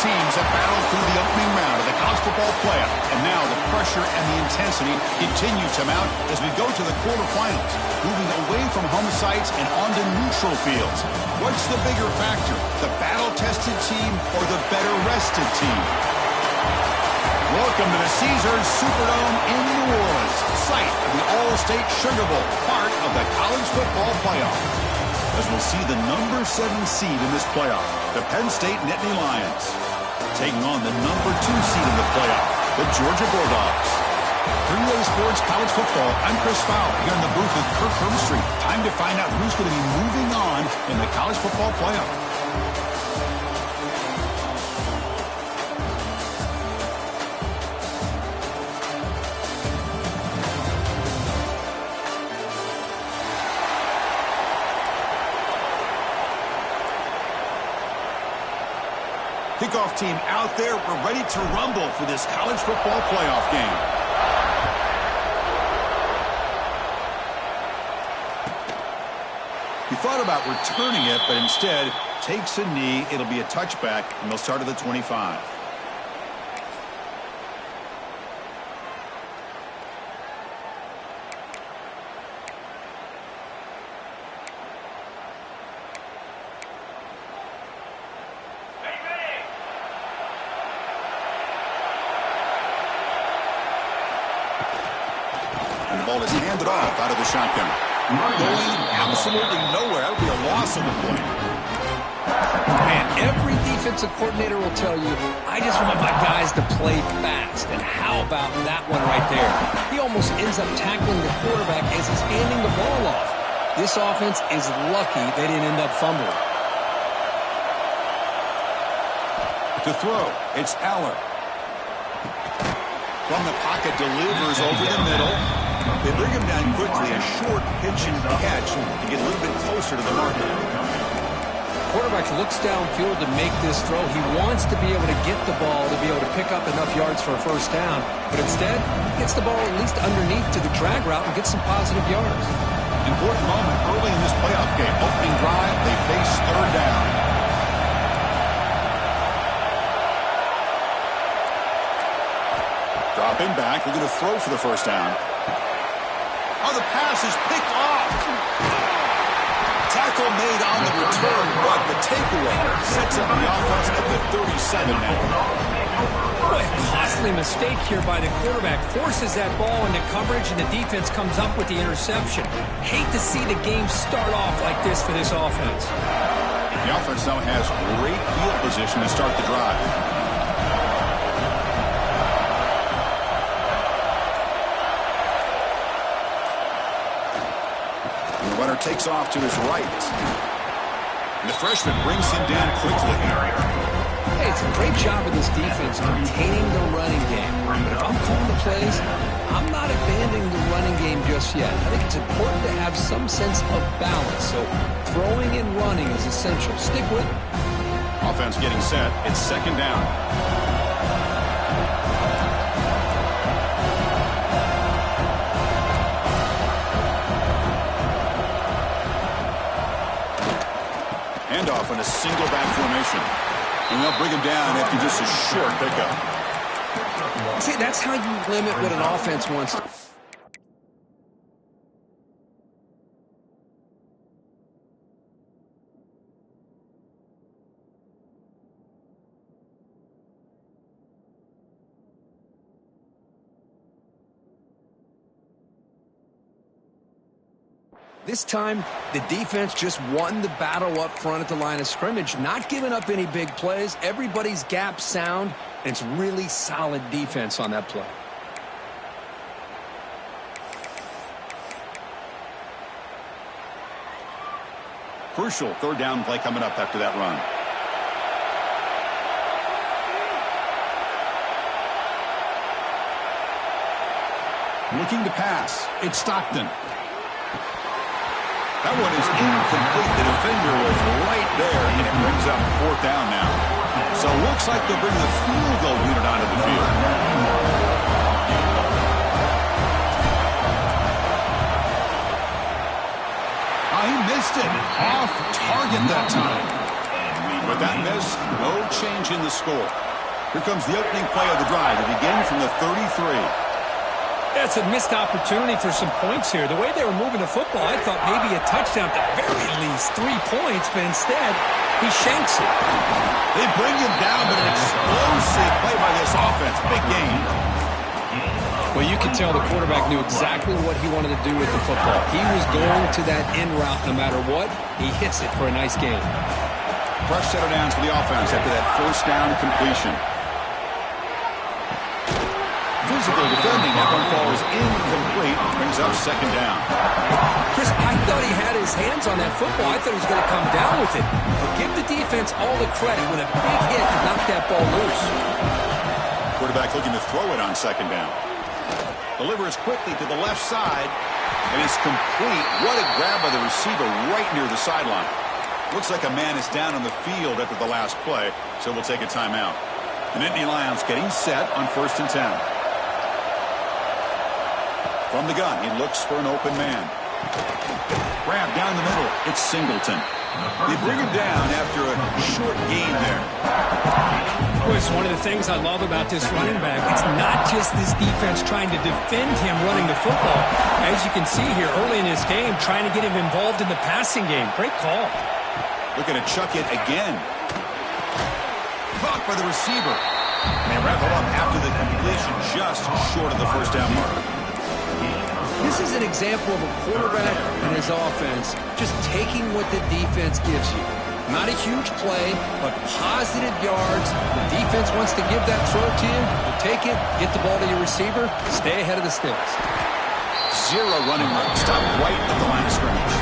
teams have battled through the opening round of the college football playoff, and now the pressure and the intensity continue to mount as we go to the quarterfinals, moving away from home sites and onto neutral fields. What's the bigger factor, the battle-tested team or the better-rested team? Welcome to the Caesars Superdome in New Orleans, site of the All-State Sugar Bowl, part of the college football playoff. As we'll see the number 7 seed in this playoff, the Penn State Nittany Lions, taking on the number 2 seed in the playoff, the Georgia Bulldogs. 3-Way Sports College Football, I'm Chris Fowler, here in the booth with Kirk Herbstreit. Time to find out who's going to be moving on in the college football playoff. Kickoff team out there. We're ready to rumble for this college football playoff game. He thought about returning it, but instead takes a knee. It'll be a touchback, and they'll start at the 25. Is handed off out of the shotgun. Going absolutely nowhere. That would be a loss of the play. Man, every defensive coordinator will tell you, I just want my guys to play fast. And how about that one right there? He almost ends up tackling the quarterback as he's handing the ball off. This offense is lucky they didn't end up fumbling. To throw, it's Aller. From the pocket, delivers over the middle. They bring him down quickly, a short pitch and catch to get a little bit closer to the mark. Quarterback looks downfield to make this throw. He wants to be able to get the ball to be able to pick up enough yards for a first down, but instead, he gets the ball at least underneath to the drag route and gets some positive yards. Important moment early in this playoff game. Opening drive, they face third down. Dropping back, they're going to throw for the first down. Oh, the pass is picked off. Tackle made on the return, but the takeaway sets up the offense at the 37 now. Boy, a costly mistake here by the quarterback. Forces that ball into coverage, and the defense comes up with the interception. Hate to see the game start off like this for this offense. The offense now has great field position to start the drive. Runner takes off to his right. And the freshman brings him down quickly. Hey, it's a great job of this defense containing the running game. But if I'm calling the plays, I'm not abandoning the running game just yet. I think it's important to have some sense of balance. So throwing and running is essential. Stick with it. Offense getting set. It's second down. Handoff in a single back formation. And they'll bring him down after just a short pickup. See, that's how you limit what an offense wants. This time, the defense just won the battle up front at the line of scrimmage, not giving up any big plays. Everybody's gap sound, and it's really solid defense on that play. Crucial third down play coming up after that run. Looking to pass. It's Stockton. That one is incomplete. The defender was right there, and it brings up fourth down now. So it looks like they'll bring the field goal unit onto the field. He missed it. Off target that time. With that miss, no change in the score. Here comes the opening play of the drive to begin from the 33. That's a missed opportunity for some points here. The way they were moving the football, I thought maybe a touchdown at the very least, 3 points, but instead, he shanks it. They bring him down, but an explosive play by this offense. Big game. Well, you could tell the quarterback knew exactly what he wanted to do with the football. He was going to that end route no matter what. He hits it for a nice gain. Fresh set of downs for the offense after that first down completion. Physical defending. That one falls incomplete. Brings up second down. Chris, I thought he had his hands on that football. I thought he was going to come down with it. But give the defense all the credit when a big hit knocked that ball loose. Quarterback looking to throw it on second down. Delivers quickly to the left side, and it's complete. What a grab by the receiver right near the sideline. Looks like a man is down on the field after the last play, so we'll take a timeout. The Nittany Lions getting set on 1st and 10. From the gun, he looks for an open man. Grab down the middle. It's Singleton. They bring him down after a short gain there. Well, it's one of the things I love about this running back. It's not just this defense trying to defend him running the football. As you can see here early in this game, trying to get him involved in the passing game. Great call. Looking to chuck it again. Caught by the receiver. And they wrap it up after the completion, just short of the first down mark. This is an example of a quarterback and his offense just taking what the defense gives you. Not a huge play, but positive yards. The defense wants to give that throw to you. You take it, get the ball to your receiver, stay ahead of the sticks. Zero running room. Stop right at the line of scrimmage.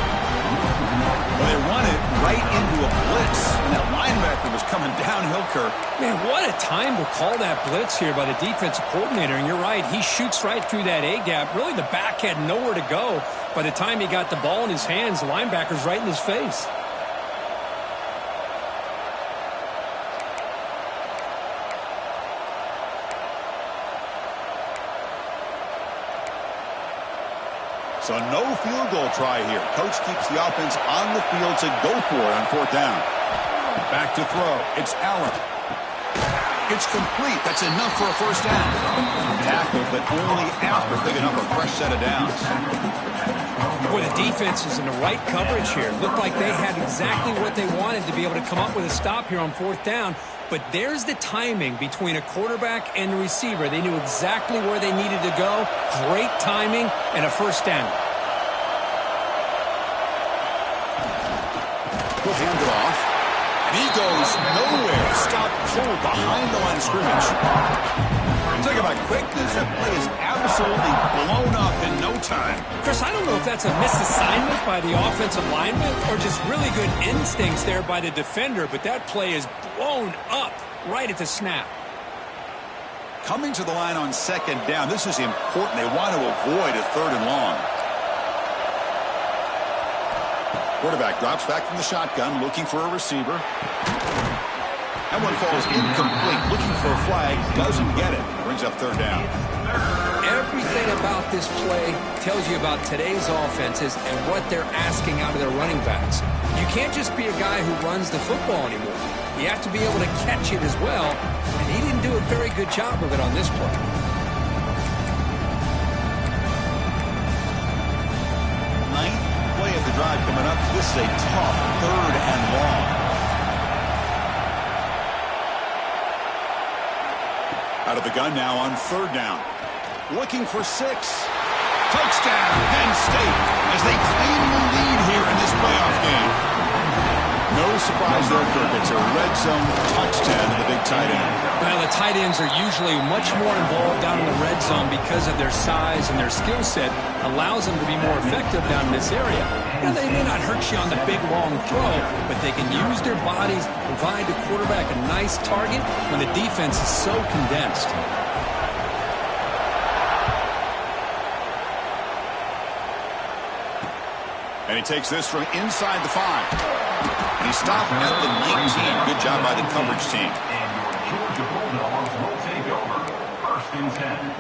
Well, they run it right into a blitz, and that linebacker was coming downhill, Kirk. Man, what a time to call that blitz here by the defensive coordinator. And you're right, he shoots right through that A-gap. Really, the back had nowhere to go. By the time he got the ball in his hands, the linebacker's right in his face. So no field goal try here. Coach keeps the offense on the field to go for it on 4th down. Back to throw. It's Allen. It's complete. That's enough for a first down. Tackled, but only after picking up a fresh set of downs. Boy, the defense is in the right coverage here. Looked like they had exactly what they wanted to be able to come up with a stop here on 4th down. But there's the timing between a quarterback and the receiver. They knew exactly where they needed to go. Great timing and a first down. He'll hand it off. And he goes nowhere. Stop cold behind the line of scrimmage. Talk about quickness. That play is absolutely blown up in no time. Chris, I don't know if that's a misassignment by the offensive lineman or just really good instincts there by the defender, but that play is blown up right at the snap. Coming to the line on second down, this is important. They want to avoid a 3rd and long. Quarterback drops back from the shotgun, looking for a receiver. That one falls incomplete. Looking for a flag, doesn't get it. Brings up 3rd down. Everything about this play tells you about today's offenses and what they're asking out of their running backs. You can't just be a guy who runs the football anymore. You have to be able to catch it as well, and he didn't do a very good job of it on this play. Ninth play of the drive coming up. This is a tough 3rd and long. Out of the gun now on 3rd down. Looking for 6. Touchdown, Penn State, as they claim the lead here in this playoff game. No surprise there, Kirk. It's a red zone touchdown to the big tight end. Well, the tight ends are usually much more involved down in the red zone because of their size and their skill set allows them to be more effective down in this area. Now, they may not hurt you on the big, long throw, but they can use their bodies, provide the quarterback a nice target when the defense is so condensed. And he takes this from inside the 5. And he stopped at the 19. Good job by the coverage team. And your Georgia Bulldogs will take over 1st and 10.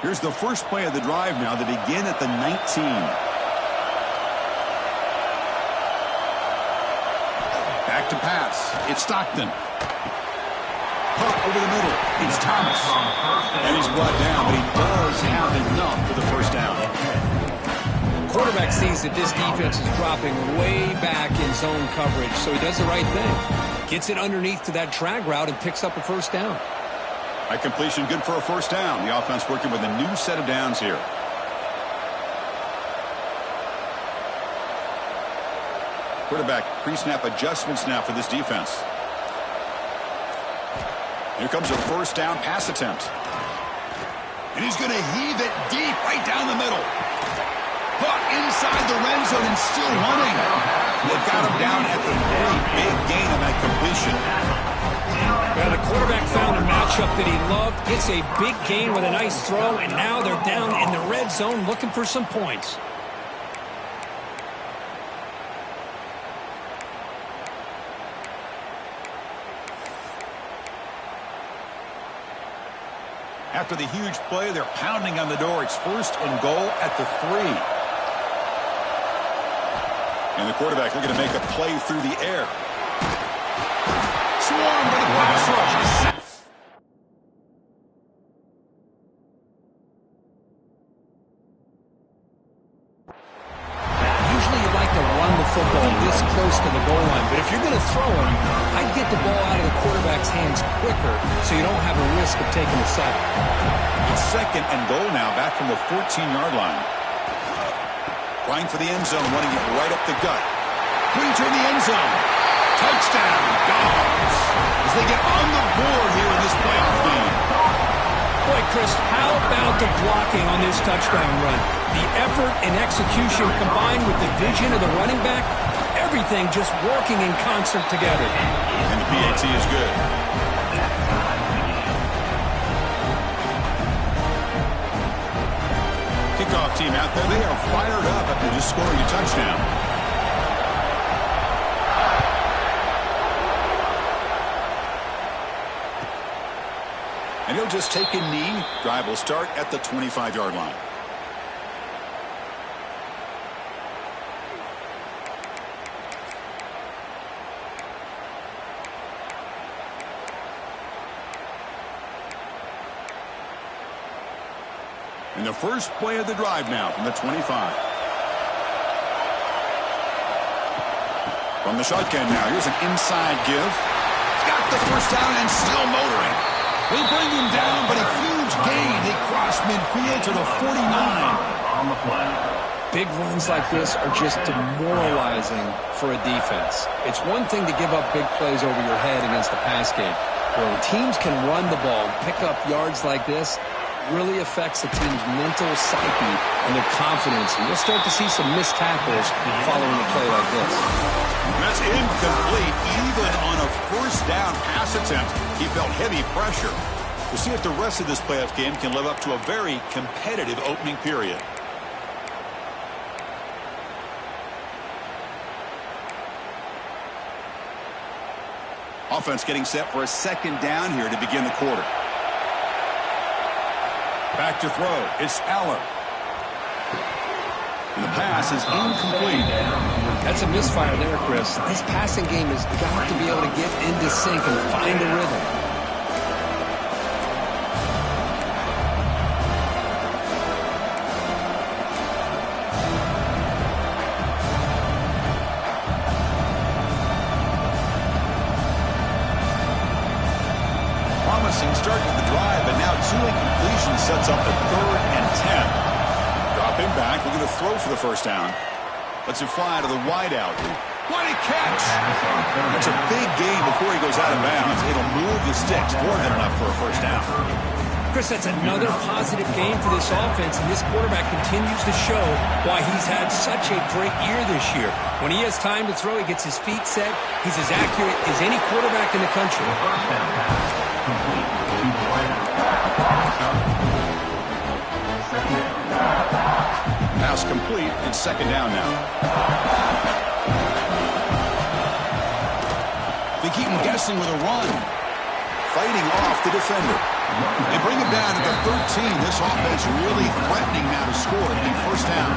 Here's the first play of the drive now. They begin at the 19. back to pass. It's Stockton. Caught over the middle. It's Thomas. And he's brought down, but he does have enough for the first down. Quarterback sees that this defense is dropping way back in zone coverage, so he does the right thing. Gets it underneath to that drag route and picks up a first down. That completion good for a first down. The offense working with a new set of downs here. Quarterback pre-snap adjustments now for this defense. Here comes a first down pass attempt. And he's going to heave it deep right down the middle. Caught inside the red zone and still running. They've got him down at the 3. Big gain on that completion. Well, the quarterback found a matchup that he loved. Gets a big gain with a nice throw, and now they're down in the red zone looking for some points. After the huge play, they're pounding on the door. It's first and goal at the 3. And the quarterback looking to make a play through the air. Swarmed by the pass rush. Usually you like to run the football this close to the goal line, but if you're going to throw him, I'd get the ball out of the quarterback's hands quicker so you don't have a risk of taking a sack. It's second and goal now, back from the 14-yard line. Trying for the end zone, running it right up the gut. Putting to the end zone. Touchdown, Dogs. As they get on the board here in this playoff game. Boy, Chris, how about the blocking on this touchdown run? The effort and execution combined with the vision of the running back, everything just working in concert together. And the PAT is good. Kickoff team out there. They are fired up after just scoring a touchdown. And he'll just take a knee. Drive will start at the 25-yard line. And the first play of the drive now from the 25. From the shotgun now, here's an inside give. He's got the first down and still motoring. They bring him down, but a huge gain. They cross midfield to the 49. On the play. Big runs like this are just demoralizing for a defense. It's one thing to give up big plays over your head against the pass game. When teams can run the ball, pick up yards like this, really affects the team's mental psyche and their confidence. And you'll start to see some missed tackles following a play like this. That's incomplete. Even on a first down pass attempt, he felt heavy pressure. We'll see if the rest of this playoff game can live up to a very competitive opening period. Offense getting set for a second down here to begin the quarter. Back to throw. It's Aller. And the pass is incomplete. That's a misfire there, Chris. This passing game has got to be able to get into sync and find a rhythm. Promising start to the drive, but now 2 incompletions sets up a 3rd and 10. Drop him back, looking to throw for the first down. Lets him fly to the wideout. What a catch! That's a big gain before he goes out of bounds. It'll move the sticks, more than enough for a first down. Chris, that's another positive game for this offense, and this quarterback continues to show why he's had such a great year this year. When he has time to throw, he gets his feet set. He's as accurate as any quarterback in the country. Pass complete. It's second down now. They keep him guessing with a run. Fighting off the defender. They bring him down at the 13. This offense really threatening now to score. It'll be first down.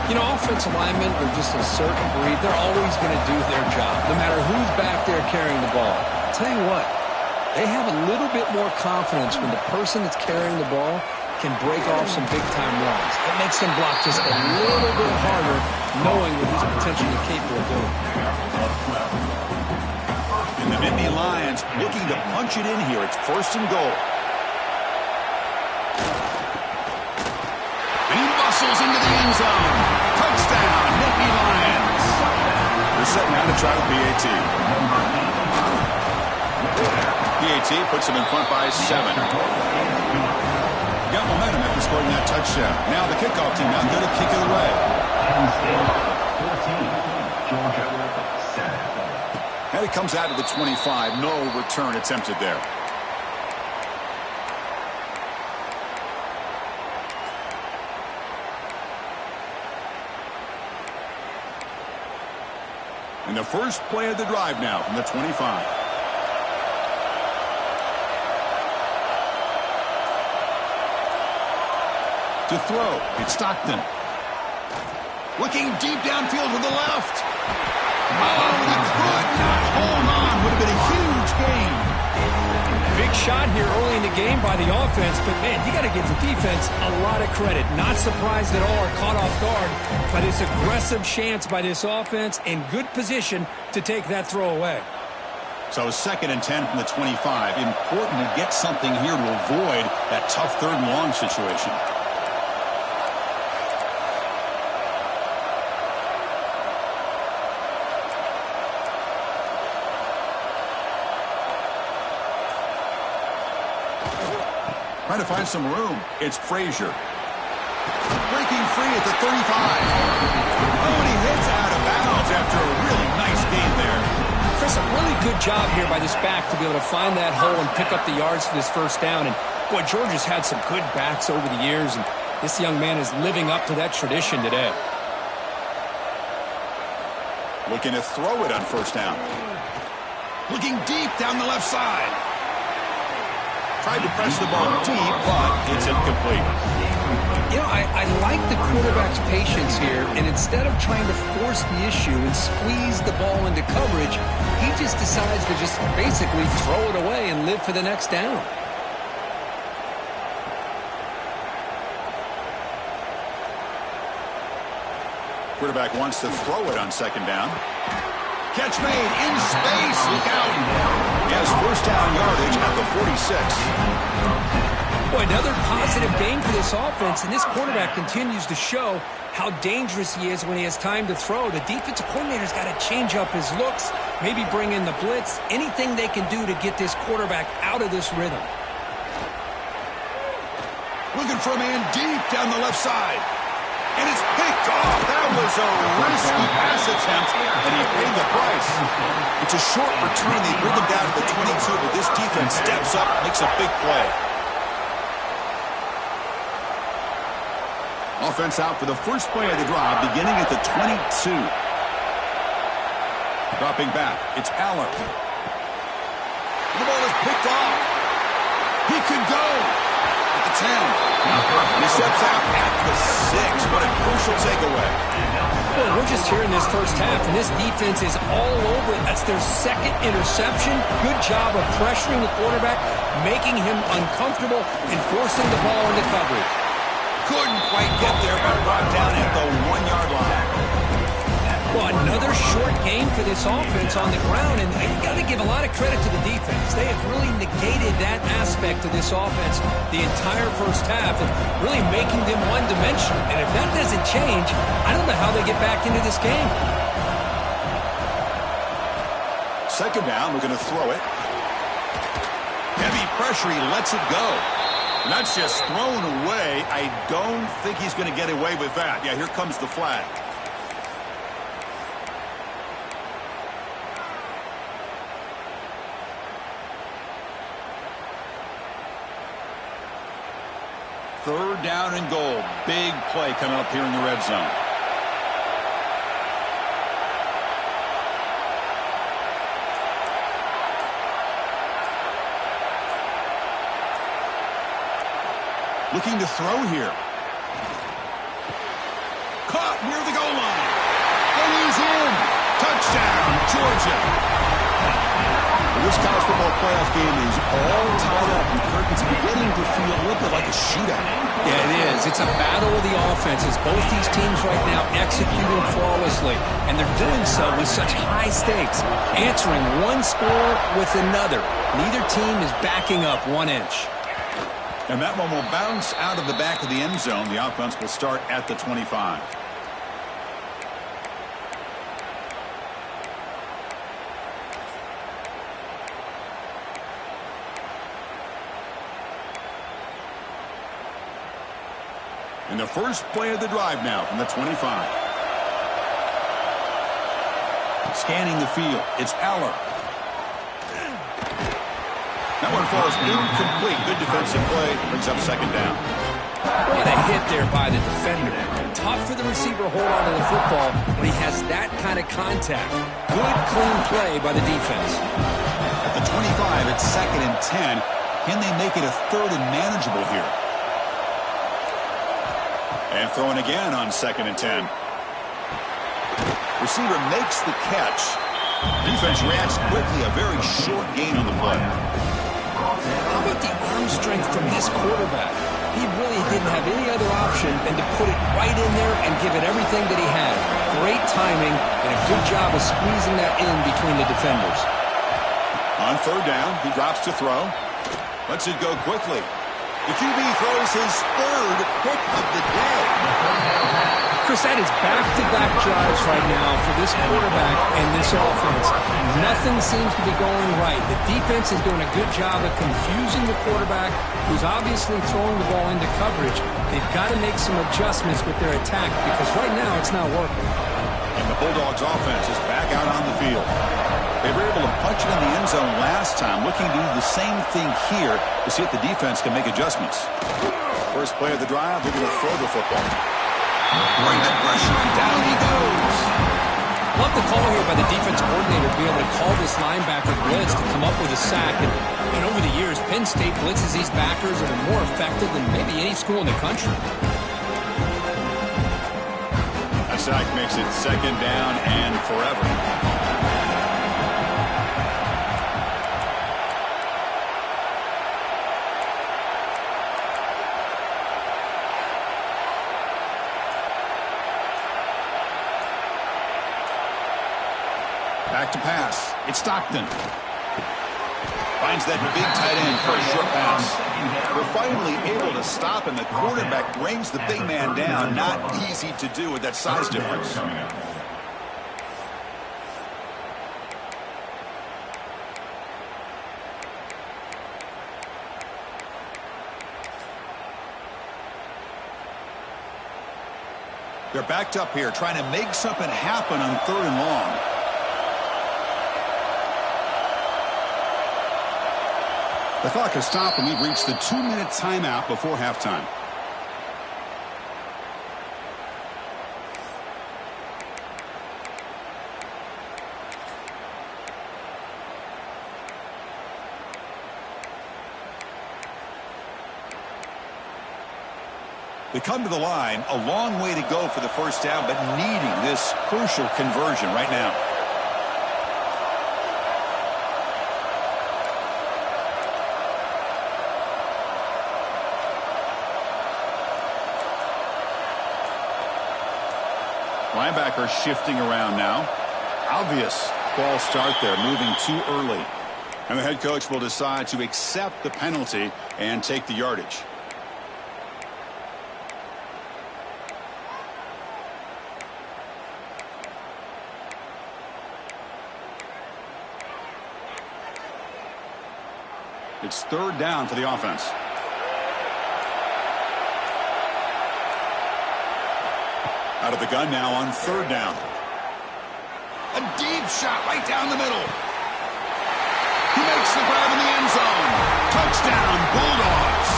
You know, offensive linemen are just a certain breed. They're always going to do their job, no matter who's back there carrying the ball. I'll tell you what, they have a little bit more confidence when the person that's carrying the ball can break off some big-time runs. It makes them block just a little bit harder, knowing what he's potentially capable of doing. And the Nittany Lions looking to punch it in here. It's 1st and goal. And he bustles into the end zone. Touchdown, Nittany Lions. They're set now to try the PAT. PAT puts them in front by 7. Got momentum after scoring that touchdown. Now the kickoff team out there to kick it away. Penn State 14, Georgia 7. And it comes out to the 25. No return attempted there. And the first play of the drive now from the 25. To throw, it's Stockton. Looking deep downfield to the left. Oh, he could not hold on. Would have been a huge gain. Big shot here early in the game by the offense, but man, you got to give the defense a lot of credit. Not surprised at all or caught off guard by this aggressive chance by this offense in good position to take that throw away. So 2nd and 10 from the 25. Important to get something here to avoid that tough 3rd and long situation. Trying to find some room. It's Frazier. Breaking free at the 35. Oh, and he hits out of bounds after a really nice gain there. Chris, a really good job here by this back to be able to find that hole and pick up the yards for this 1st down. And, boy, Georgia's had some good backs over the years, and this young man is living up to that tradition today. Looking to throw it on 1st down. Looking deep down the left side. Tried to press the ball deep, but it's incomplete. You know, I like the quarterback's patience here, and instead of trying to force the issue and squeeze the ball into coverage, he just decides to just basically throw it away and live for the next down. Quarterback wants to throw it on 2nd down. Catch made in space. Look out. He has 1st down yardage at the 46. Boy, another positive game for this offense, and this quarterback continues to show how dangerous he is when he has time to throw. The defensive coordinator's got to change up his looks, maybe bring in the blitz, anything they can do to get this quarterback out of this rhythm. Looking for a man deep down the left side. And it's picked off. That was a risky pass attempt, and he paid the price. It's a short return. They bring him down to the 22, but this defense steps up, makes a big play. Offense out for the first play of the drive, beginning at the 22. Dropping back, it's Aller. The ball is picked off. He could go. At the 10. He steps out at the 6. What a crucial takeaway. Well, we're just here in this 1st half, and this defense is all over it. That's their 2nd interception. Good job of pressuring the quarterback, making him uncomfortable, and forcing the ball into coverage. Couldn't quite get there, but brought down at the 1-yard line. Well, another short game for this offense on the ground, and you got to give a lot of credit to the defense. They have really negated that aspect of this offense the entire 1st half and really making them one-dimensional. And if that doesn't change, I don't know how they get back into this game. 2nd down, we're going to throw it. Heavy pressure, he lets it go. And that's just thrown away. I don't think he's going to get away with that. Yeah, here comes the flag. Third down and goal. Big play coming up here in the red zone. Looking to throw here. Caught near the goal line. And he's in. Touchdown, Georgia. This college football playoff game is all tied up, and Kirk, it's beginning to feel a little bit like a shootout. Yeah, it is. It's a battle of the offenses. Both these teams right now executing flawlessly, and they're doing so with such high stakes, answering one score with another. Neither team is backing up 1 inch. And that one will bounce out of the back of the end zone. The offense will start at the 25. And the first play of the drive now from the 25. Scanning the field, it's Aller. That one falls incomplete. Good defensive play. Brings up second down. What a hit there by the defender. Tough for the receiver to hold on to the football when he has that kind of contact. Good, clean play by the defense. At the 25, it's 2nd and 10. Can they make it a 3rd and manageable here? And throwing again on 2nd and 10. Receiver makes the catch. Defense reacts quickly. A very short gain on the play. How about the arm strength from this quarterback? He really didn't have any other option than to put it right in there and give it everything that he had. Great timing and a good job of squeezing that in between the defenders. On 3rd down, he drops to throw. Lets it go quickly. The QB throws his 3rd pick of the day. Chris, that is back-to-back drives right now for this quarterback and this offense. Nothing seems to be going right. The defense is doing a good job of confusing the quarterback, who's obviously throwing the ball into coverage. They've got to make some adjustments with their attack because right now it's not working. And the Bulldogs offense is back out on the field. They were able to punch it in the end zone last time, looking to do the same thing here to see if the defense can make adjustments. First play of the drive, they're going to throw the football. Bring the pressure, and down he goes. Love the call here by the defense coordinator to be able to call this linebacker blitz to come up with a sack. And over the years, Penn State blitzes these backers and are more effective than maybe any school in the country. A sack makes it 2nd down and forever. Back to pass. It's Stockton. Finds that big tight end for a short pass. They're finally able to stop, and the quarterback brings the big man down. Not easy to do with that size difference. They're backed up here, trying to make something happen on 3rd and long. The clock has stopped, and we've reached the 2-minute timeout before halftime. They come to the line, a long way to go for the first down, but needing this crucial conversion right now. Linebacker shifting around now. Obvious false start there, moving too early. And the head coach will decide to accept the penalty and take the yardage. It's 3rd down for the offense. Out of the gun now on 3rd down. A deep shot right down the middle. He makes the grab in the end zone. Touchdown, Bulldogs.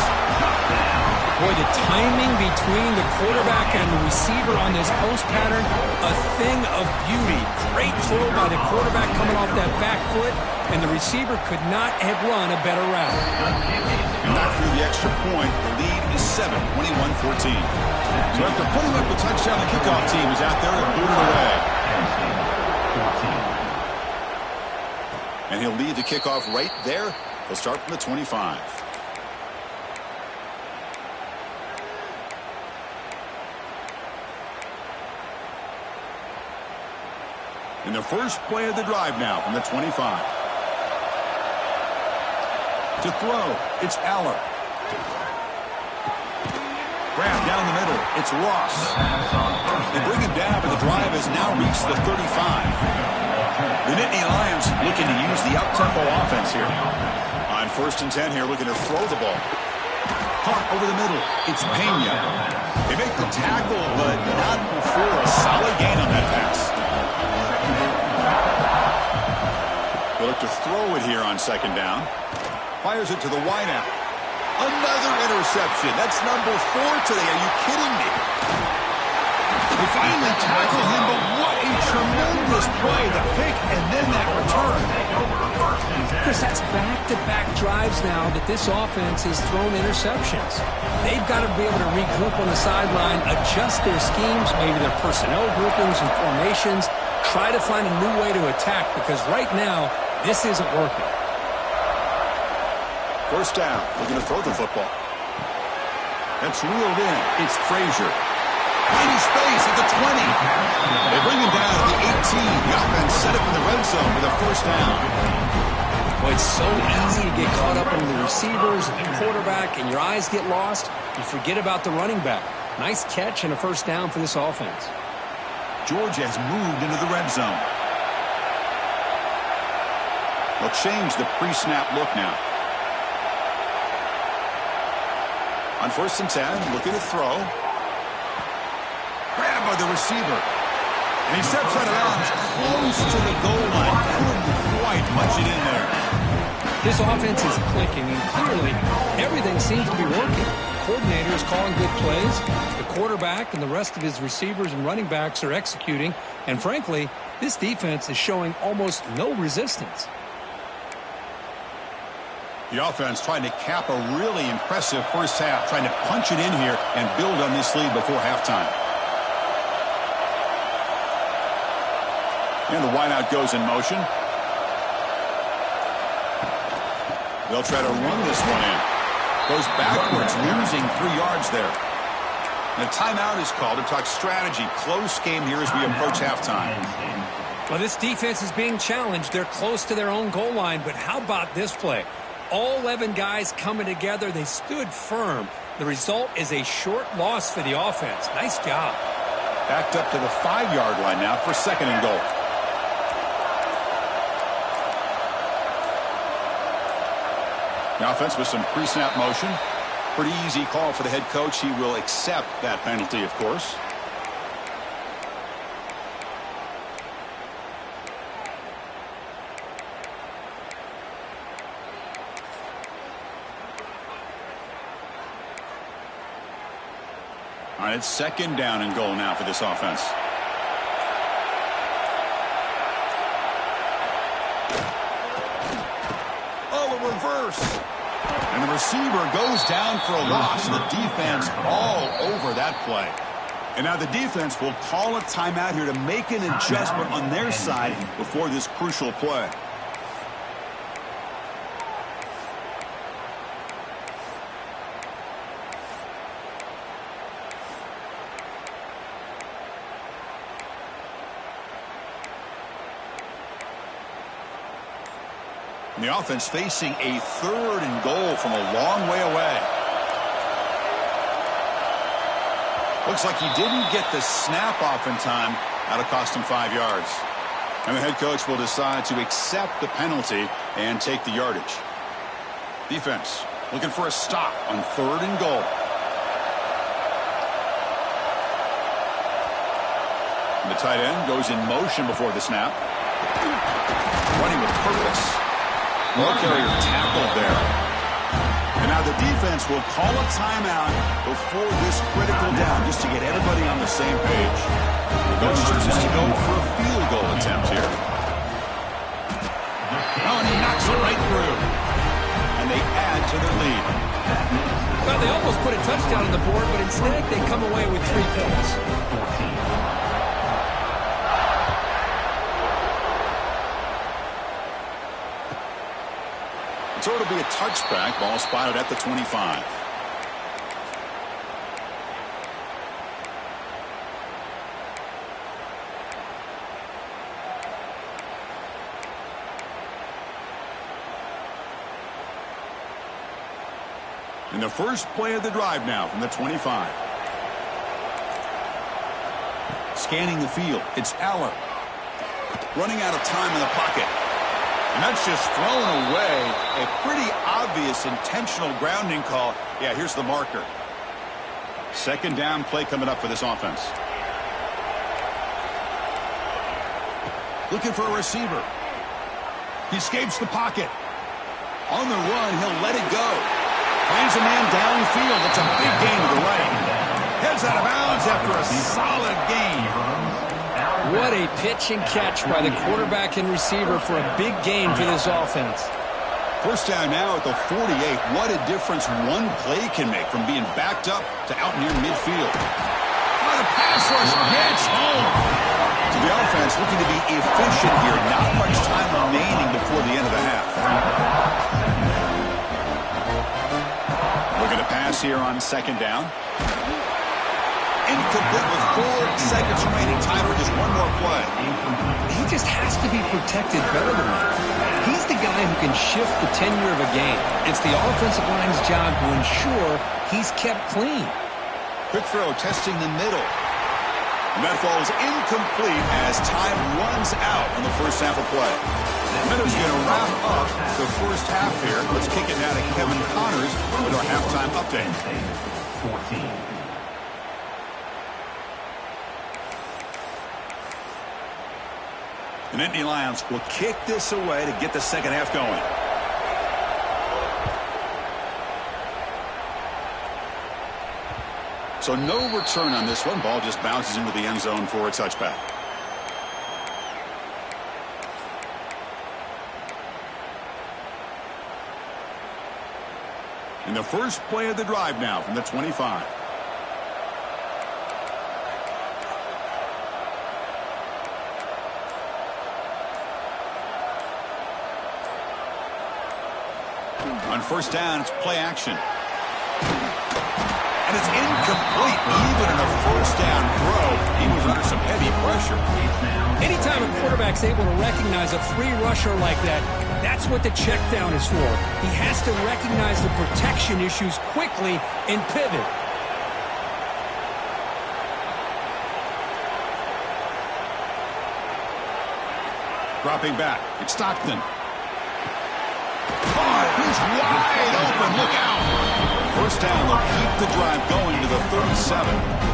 Boy, the timing between the quarterback and the receiver on this post pattern, a thing of beauty. Great throw by the quarterback coming off that back foot, and the receiver could not have run a better route. And back through the extra point, the lead is 7, 21-14. So after putting up a touchdown, the kickoff team is out there to boot it away. And he'll lead the kickoff right there. He'll start from the 25. In the first play of the drive now from the 25. To throw, it's Aller. Grab down the middle, it's Ross. They bring him down, but the drive has now reached the 35. The Nittany Lions looking to use the up-tempo offense here. On 1st and 10 here, looking to throw the ball. Caught over the middle, it's Pena. They make the tackle, but not before a solid gain on that pass. They look to throw it here on 2nd down. Fires it to the wideout. Another interception. That's number 4 today. Are you kidding me? They finally tackle him, but what a tremendous play. The pick and then that return. Chris, that's back-to-back drives now that this offense has thrown interceptions. They've got to be able to regroup on the sideline, adjust their schemes, maybe their personnel groupings and formations, try to find a new way to attack, because right now, this isn't working. 1st down, looking to throw the football. That's reeled in. It's Frazier. Tiny space at the 20. They bring him down at the 18. The offense set up in the red zone with a 1st down. Well, it's so easy to get caught up in the receivers and the quarterback, and your eyes get lost. You forget about the running back. Nice catch and a 1st down for this offense. Georgia has moved into the red zone. They'll change the pre-snap look now. On 1st and 10, looking to throw. Grabbed by the receiver. And he steps out of bounds close to the goal line. Couldn't quite punch it in there. This offense is clicking, and clearly everything seems to be working. Coordinator is calling good plays. The quarterback and the rest of his receivers and running backs are executing. And frankly, this defense is showing almost no resistance. The offense trying to cap a really impressive 1st half, trying to punch it in here and build on this lead before halftime. And the wideout goes in motion. They'll try to run this one in. Goes backwards, losing 3 yards there. And a timeout is called to talk strategy. Close game here as we approach halftime. Well, this defense is being challenged. They're close to their own goal line, but how about this play? All 11 guys coming together. They stood firm. The result is a short loss for the offense. Nice job. Backed up to the 5-yard line now for 2nd and goal. The offense with some pre-snap motion. Pretty easy call for the head coach. He will accept that penalty, of course. All right, it's 2nd down and goal now for this offense. Oh, a reverse. And the receiver goes down for a loss. The defense all over that play. And now the defense will call a timeout here to make an adjustment on their side before this crucial play. And the offense facing a 3rd and goal from a long way away. Looks like he didn't get the snap off in time. That'll cost him 5 yards. And the head coach will decide to accept the penalty and take the yardage. Defense looking for a stop on 3rd and goal. And the tight end goes in motion before the snap. Running with purpose. Ball carrier tackled there. And now the defense will call a timeout before this critical down, just to get everybody on the same page. The coach chooses to go for a field goal attempt here. Oh, and he knocks it right through. And they add to their lead. Well, they almost put a touchdown on the board, but instead they come away with 3 points. So it'll be a touchback. Ball spotted at the 25. And the first play of the drive now from the 25. Scanning the field, it's Aller. Running out of time in the pocket. And that's just thrown away. A pretty obvious intentional grounding call. Yeah, here's the marker. Second down play coming up for this offense. Looking for a receiver. He escapes the pocket. On the run, he'll let it go. Finds a man downfield. It's a big gain to the right. Heads out of bounds after a solid gain. What a pitch and catch by the quarterback and receiver for a big gain for this offense. First down now at the 48. What a difference one play can make from being backed up to out near midfield. Oh, the pass rush gets home. So the offense looking to be efficient here. Not much time remaining before the end of the half. Looking to pass here on second down. Incomplete with 4 seconds remaining. Time for just one more play. He just has to be protected better than that. He's the guy who can shift the tenure of a game. It's the offensive line's job to ensure he's kept clean. Quick throw, testing the middle. And that ball is incomplete as time runs out on the first half of play. Minnows going to wrap up the first half here. Let's kick it now to Kevin Connors with our halftime update. 14. The Nittany Lions will kick this away to get the second half going. So no return on this one. Ball just bounces into the end zone for a touchback. And the first play of the drive now from the 25. On first down, it's play action. And it's incomplete. Even in a first down throw, he was under some heavy pressure. Anytime a quarterback's able to recognize a free rusher like that, that's what the check down is for. He has to recognize the protection issues quickly and pivot. Dropping back, it's Stockton. He's wide open. Look out. First down. They'll keep the drive going to the 37.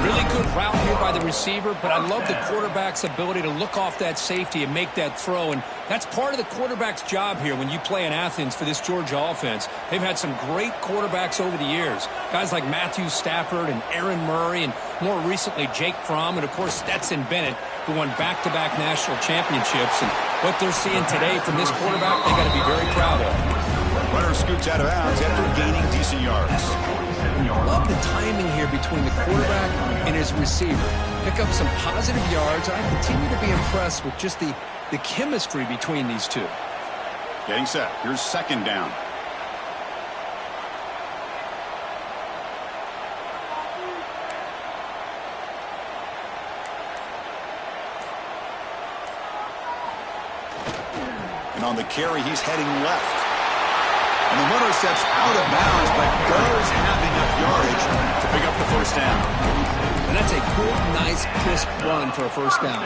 Really good route here by the receiver, but I love the quarterback's ability to look off that safety and make that throw. And that's part of the quarterback's job here when you play in Athens for this Georgia offense. They've had some great quarterbacks over the years. Guys like Matthew Stafford and Aaron Murray and more recently Jake Fromm and, of course, Stetson Bennett, who won back-to-back national championships. And what they're seeing today from this quarterback, they got to be very proud of. Runner scoots out of bounds after gaining decent yards. Love the timing here between the quarterback and his receiver. Pick up some positive yards, and I continue to be impressed with just the chemistry between these two. Getting set. Here's second down. And on the carry, he's heading left. And the runner steps out of bounds, but does have enough yardage to pick up the first down. And that's a good, nice, crisp run for a first down.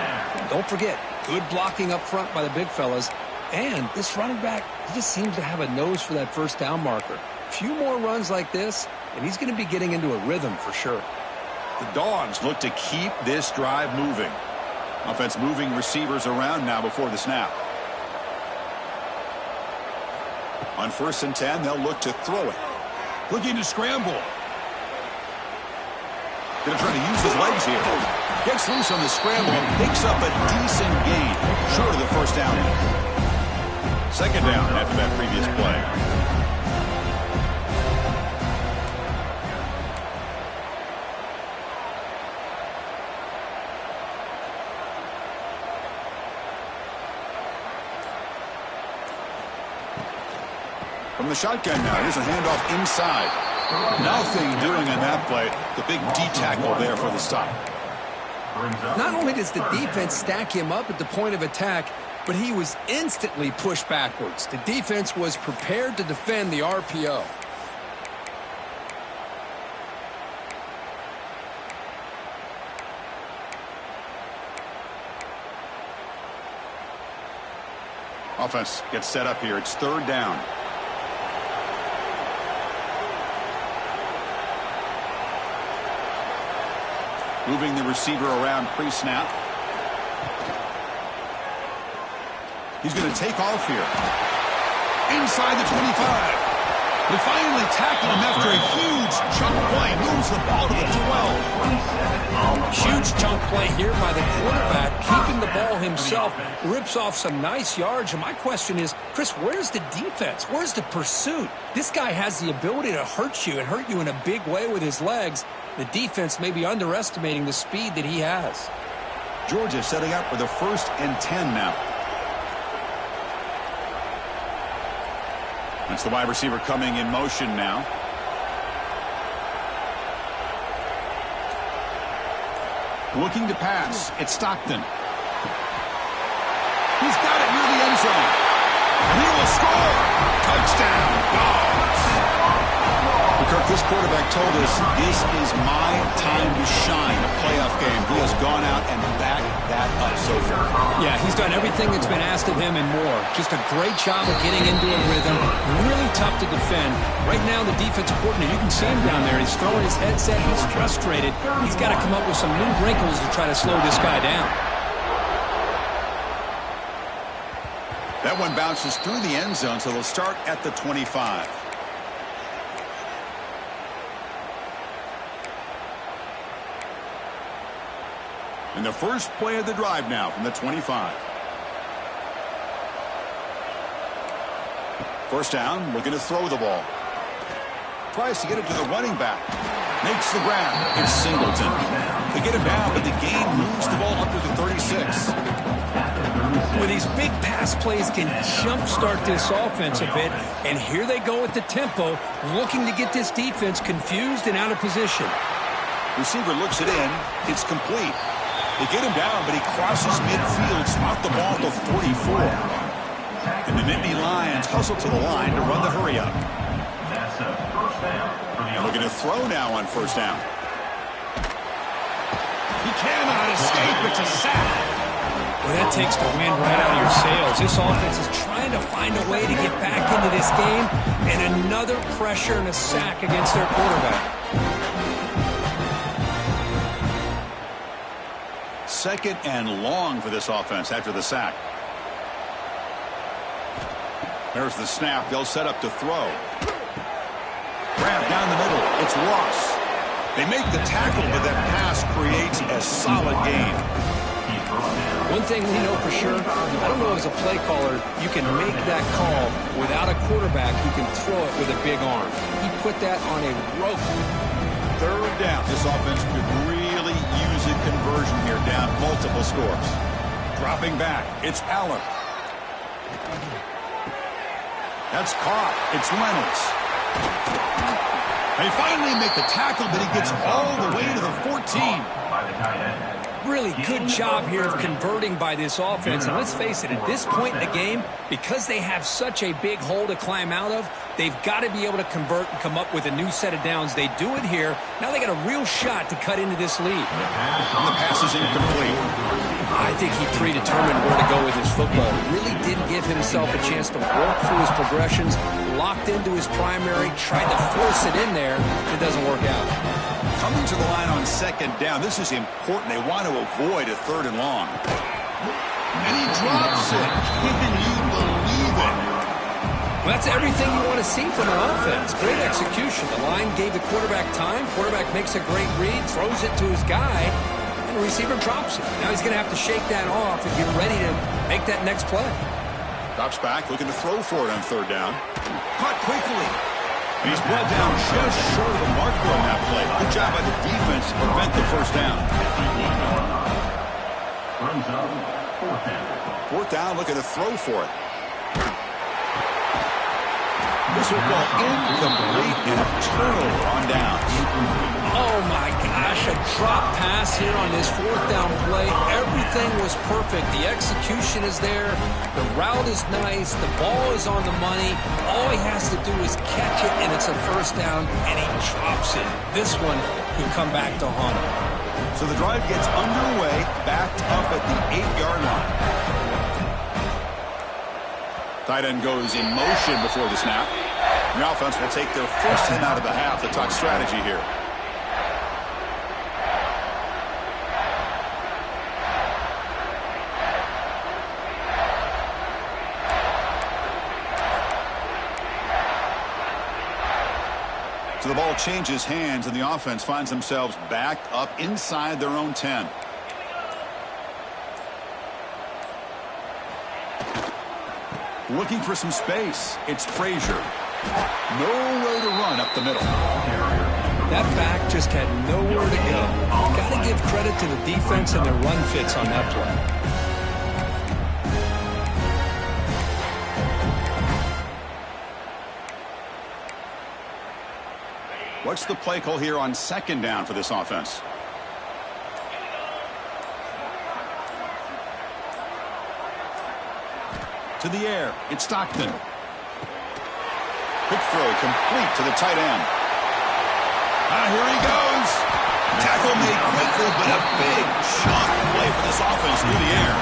Don't forget, good blocking up front by the big fellas. And this running back, he just seems to have a nose for that first down marker. A few more runs like this, and he's going to be getting into a rhythm for sure. The Dogs look to keep this drive moving. Offense moving receivers around now before the snap. On 1st and 10, they'll look to throw it. Looking to scramble. Going to try to use his legs here. Gets loose on the scramble and picks up a decent gain. Short of the first down. Second down after that previous play. From the shotgun now, here's a handoff inside. Nothing doing on that play. The big D-tackle there for the stop. Not only does the defense stack him up at the point of attack, but he was instantly pushed backwards. The defense was prepared to defend the RPO. Offense gets set up here. It's third down. Moving the receiver around pre-snap. He's going to take off here. Inside the 25. They finally tackle him after a huge chunk play. Moves the ball to the 12. Huge chunk play here by the quarterback, keeping the ball himself, rips off some nice yards. And my question is, Chris, where's the defense? Where's the pursuit? This guy has the ability to hurt you and hurt you in a big way with his legs. The defense may be underestimating the speed that he has. Georgia setting up for the 1st and 10 now. That's the wide receiver coming in motion now. Looking to pass. It's Stockton. He's got it near the end zone. And he will score. Touchdown, Dogs. Kirk, this quarterback told us this is my time to shine. A playoff game. He has gone out and backed that up so far. Yeah, he's done everything that's been asked of him and more. Just a great job of getting into a rhythm. Really tough to defend. Right now, the defensive coordinator, you can see him down there. He's throwing his headset. He's frustrated. He's got to come up with some new wrinkles to try to slow this guy down. That one bounces through the end zone, so they'll start at the 25. And the first play of the drive now from the 25. First down, looking to throw the ball. Tries to get it to the running back. Makes the grab. It's Singleton. They get him down, but the game moves the ball up to the 36. Well, these big pass plays can jumpstart this offense a bit, and here they go at the tempo, looking to get this defense confused and out of position. Receiver looks it in. It's complete. They get him down, but he crosses midfield, spot the ball at the 44. And the Nittany Lions hustle to the line to run the hurry up. That's a first down. Looking to throw now on first down. He cannot escape. It's a sack. Well, that takes the wind right out of your sails. This offense is trying to find a way to get back into this game, and another pressure and a sack against their quarterback. Second and long for this offense after the sack. There's the snap. They'll set up to throw. Grab down the middle. It's Ross. They make the tackle, but that pass creates a solid gain. One thing we know for sure, I don't know as a play caller, you can make that call without a quarterback who can throw it with a big arm. He put that on a rope. Third down. This offense could really use a conversion here, down multiple scores. Dropping back. It's Allen. That's caught. It's Reynolds. They finally make the tackle, but he gets all the way to the 14. Really good job here of converting by this offense. And let's face it, at this point in the game, because they have such a big hole to climb out of, they've got to be able to convert and come up with a new set of downs. They do it here. Now they got a real shot to cut into this lead. And the pass is incomplete. I think he predetermined where to go with his football. Really didn't give himself a chance to work through his progressions, locked into his primary, tried to force it in there. It doesn't work out. Coming to the line on second down. This is important. They want to avoid a third and long. And he drops it. Can you believe it? Well, that's everything you want to see from an offense. Great execution. The line gave the quarterback time. Quarterback makes a great read, throws it to his guy, and the receiver drops it. Now he's going to have to shake that off and get ready to make that next play. Drops back, looking to throw for it on third down. Caught quickly. He's brought down just short of the marker on that play. Good job by the defense to prevent the first down. Fourth down, looking to throw for it. This will go incomplete and a turnover on downs. Oh my gosh, a drop pass here on this fourth down play. Everything was perfect. The execution is there. The route is nice. The ball is on the money. All he has to do is catch it, and it's a first down, and he drops it. This one can come back to haunt him. So the drive gets underway, backed up at the 8-yard line. Tight end goes in motion before the snap. The offense will take their first in out of the half. The talk strategy here. So the ball changes hands, and the offense finds themselves backed up inside their own 10. Looking for some space. It's Frazier. Nowhere to run up the middle. That back just had nowhere to go. Got to give credit to the defense and their run fits on that play. What's the play call here on second down for this offense? To the air. It's Stockton. Quick throw complete to the tight end. Here he goes. Tackle made quickly, but a big chunk play for this offense through the air.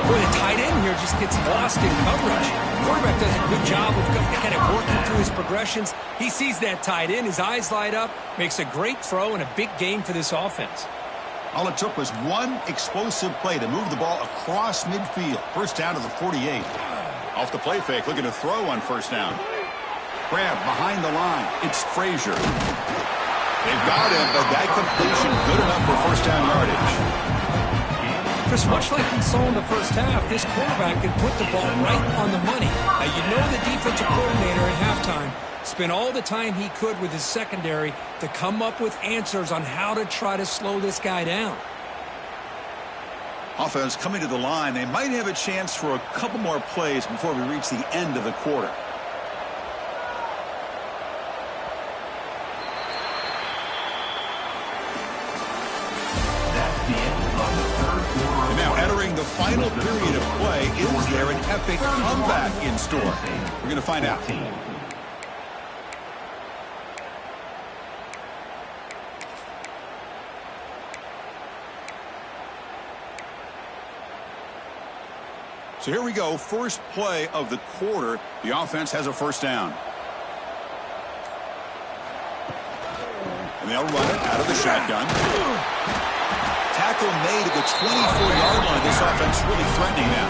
Boy, the tight end here just gets lost in coverage. The quarterback does a good job of kind of working through his progressions. He sees that tight end, his eyes light up, makes a great throw and a big gain for this offense. All it took was one explosive play to move the ball across midfield. First down to the 48. Off the play fake, looking to throw on first down. Grab behind the line. It's Frazier. They've got him, but that completion good enough for first down yardage. Chris, much like we saw in the first half, this quarterback can put the ball right on the money. Now, you know the defensive coordinator at halftime spent all the time he could with his secondary to come up with answers on how to try to slow this guy down. Offense coming to the line. They might have a chance for a couple more plays before we reach the end of the quarter. The final period of play, is there an epic comeback in store? We're going to find out. So here we go, first play of the quarter. The offense has a first down. And they'll run it out of the shotgun. Tackle made at the 24-yard line. This offense really threatening now.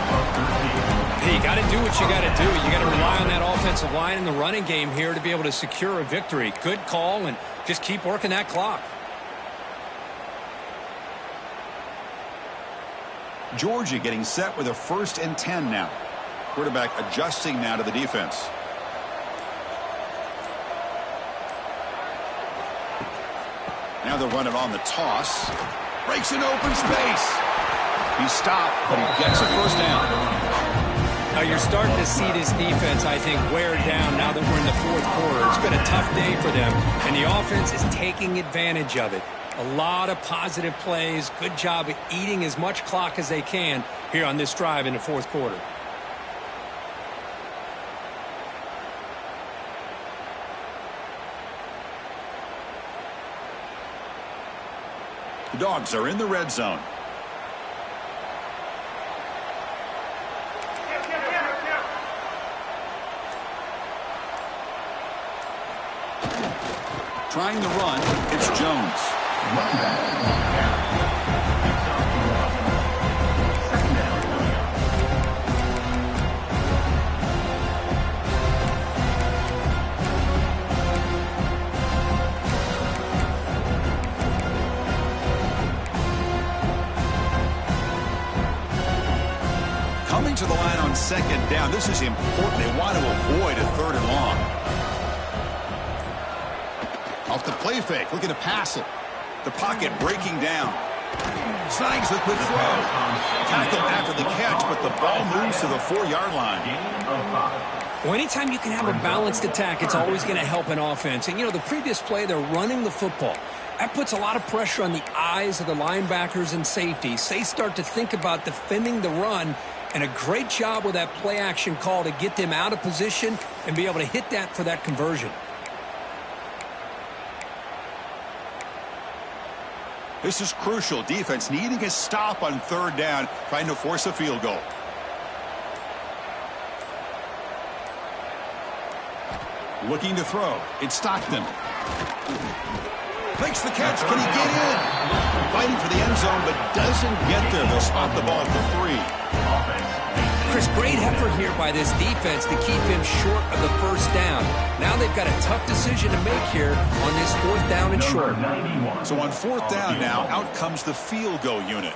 Hey, you got to do what you got to do. You got to rely on that offensive line in the running game here to be able to secure a victory. Good call, and just keep working that clock. Georgia getting set with a 1st and 10 now. Quarterback adjusting now to the defense. Now they'll run it on the toss. Breaks an open space. He's stopped, but he gets a first down. Now you're starting to see this defense, I think, wear down now that we're in the fourth quarter. It's been a tough day for them, and the offense is taking advantage of it. A lot of positive plays. Good job at eating as much clock as they can here on this drive in the fourth quarter. The Dogs are in the red zone. Trying to run, it's Jones. Coming to the line on second down. This is important. They want to avoid a 3rd and long. Off the play fake, looking to pass it. The pocket breaking down. Snags the quick throw. Tackle after the catch, but the ball moves to the 4-yard line. Well, anytime you can have a balanced attack, it's always going to help an offense. And, you know, the previous play, they're running the football. That puts a lot of pressure on the eyes of the linebackers and safeties. They start to think about defending the run, and a great job with that play action call to get them out of position and be able to hit that for that conversion. This is crucial. Defense needing a stop on third down, trying to force a field goal. Looking to throw. It's Stockton. Makes the catch. Can he get in? Fighting for the end zone, but doesn't get there. They'll spot the ball at the 3. Chris, great effort here by this defense to keep him short of the first down. Now they've got a tough decision to make here on this 4th down and short. So on 4th down now, out comes the field goal unit.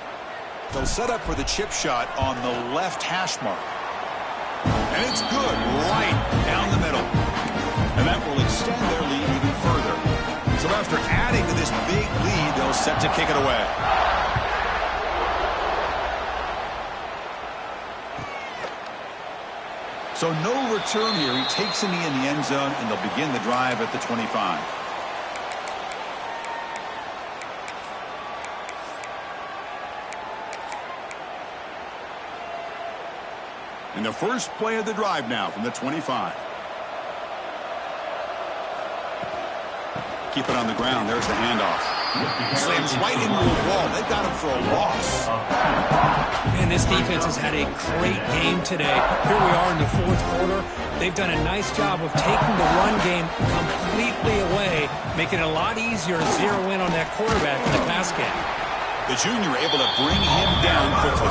They'll set up for the chip shot on the left hash mark. And it's good right down the middle. And that will extend their lead even further. So after adding to this big lead, they'll set to kick it away. So no return here. He takes a knee in the end zone, and they'll begin the drive at the 25. And the first play of the drive now from the 25. Keep it on the ground. There's the handoff. Slams right into the wall. They've got him for a loss. Man, this defense has had a great game today. Here we are in the 4th quarter. They've done a nice job of taking the run game completely away, making it a lot easier to zero in on that quarterback in the pass game. The junior able to bring him down quickly.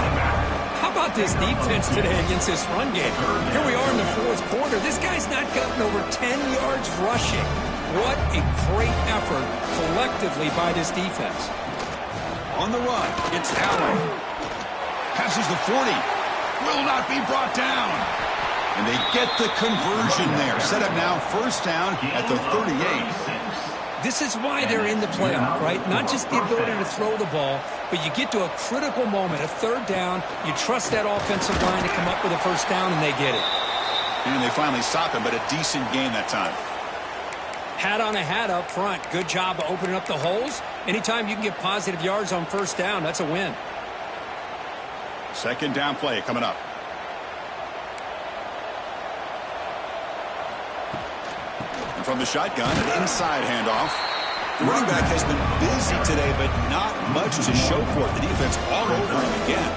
How about this defense today against this run game? Here we are in the 4th quarter. This guy's not gotten over 10 yards rushing. What a great effort collectively by this defense. On the run, it's Allen. Passes the 40. Will not be brought down. And they get the conversion there. Set up now 1st down at the 38. This is why they're in the playoff, right? Not just the ability to throw the ball, but you get to a critical moment, a 3rd down. You trust that offensive line to come up with a 1st down, and they get it. And they finally stop him, but a decent gain that time. Hat on a hat up front. Good job of opening up the holes. Anytime you can get positive yards on 1st down, that's a win. 2nd down play coming up. And from the shotgun, an inside handoff. The running back has been busy today, but not much to show for it. The defense all over him again.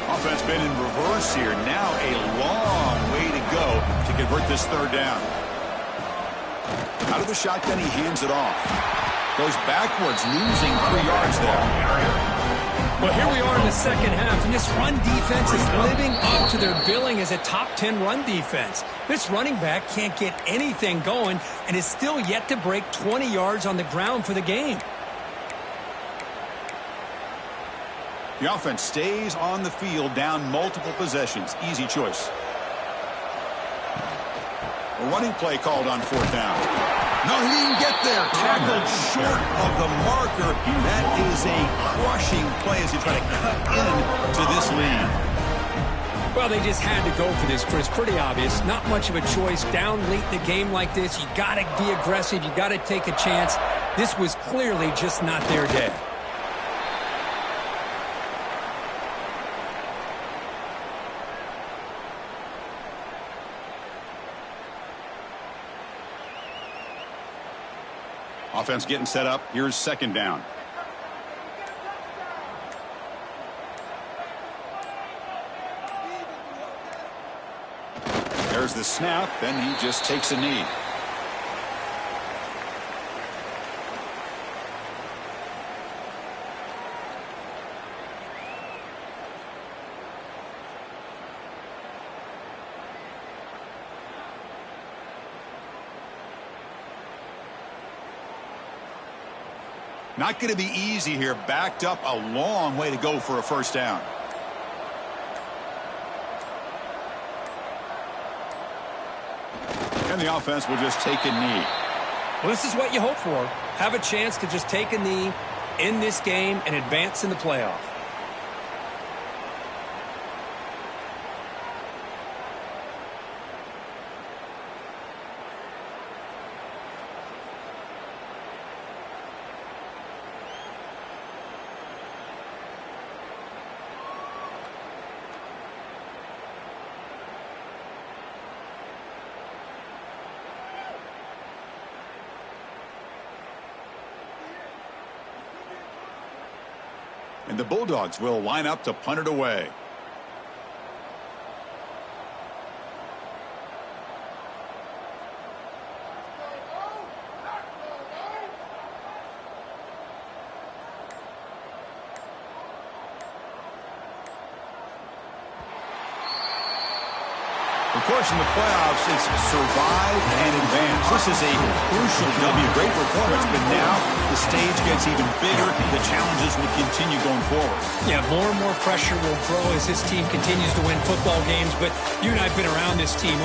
Offense been in reverse here. Now a long way to go to convert this 3rd down. Out of the shotgun, he hands it off. Goes backwards, losing 3 yards there. Well, here we are in the 2nd half, and this run defense is living up to their billing as a top 10 run defense. This running back can't get anything going and is still yet to break 20 yards on the ground for the game. The offense stays on the field, down multiple possessions. Easy choice. A running play called on 4th down. No, he didn't get there. Tackled short of the marker. That is a crushing play as he tried to cut into this lead. Well, they just had to go for this, Chris. Pretty obvious. Not much of a choice. Down late in the game like this, you got to be aggressive. You got to take a chance. This was clearly just not their day. Offense getting set up. Here's 2nd down. There's the snap, then he just takes a knee. Not going to be easy here. Backed up a long way to go for a 1st down. And the offense will just take a knee. Well, this is what you hope for. Have a chance to just take a knee in this game and advance in the playoff. And the Bulldogs will line up to punt it away. Of course, in the playoffs, it's survive and advance. This is a crucial W. Great performance, but now the stage gets even bigger. The challenges will continue going forward. Yeah, more and more pressure will grow as this team continues to win football games, but you and I have been around this team all